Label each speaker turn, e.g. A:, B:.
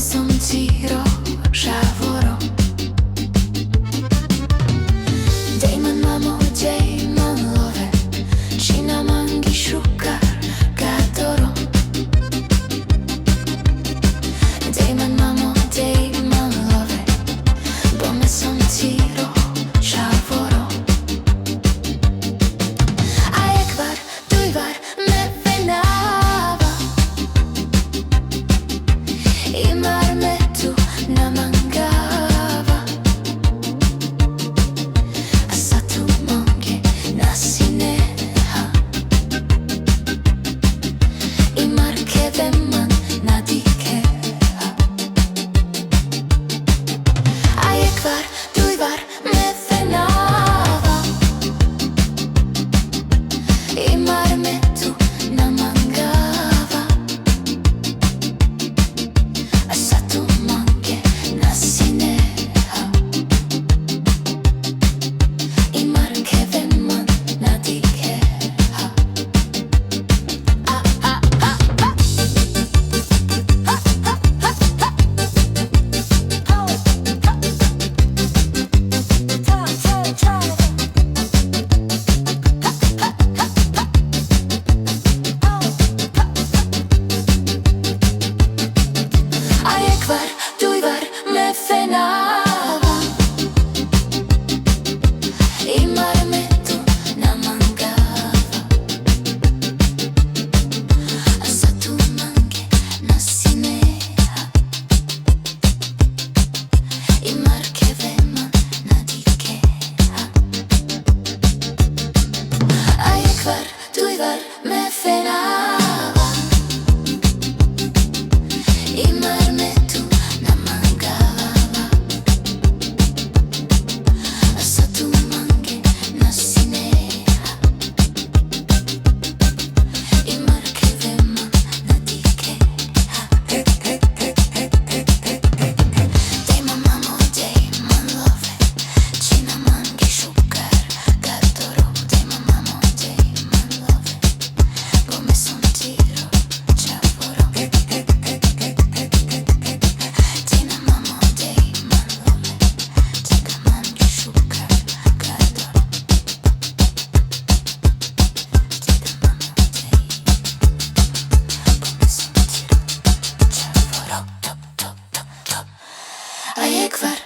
A: som ciro žávoro. Dej man mamo, dej man love, čina mangi šukar gatoro. Dej man mamo, dej man love, bome som ciro žávoro. A ekvar, dujvar me venava, imar me tu namangava. A sa tu mange nasineha, imar keve man nadikeha. A ekvar, dujvar me venava, imar me tu namangava. A sa tu mange nasineha, imar keve man nadikeha. A ekvar, dujvar me fenava, imar me tu namangava. A sa tu mange nasineha, imar keve man nadikeha. A ekvar, dujvar me fenava, imar me tu namangava. A sa tu mange nasineha, imar keve man nadikeha. Dej man mamo, dej man love, čina mangi šukar gatoro. Dej man mamo, dej man love, bome som ciro žávoro. Tina mamo, dej man love, čina mangi šukar gatoro. Tina mamo, dej, bome som ciro žávoro. A ekvar,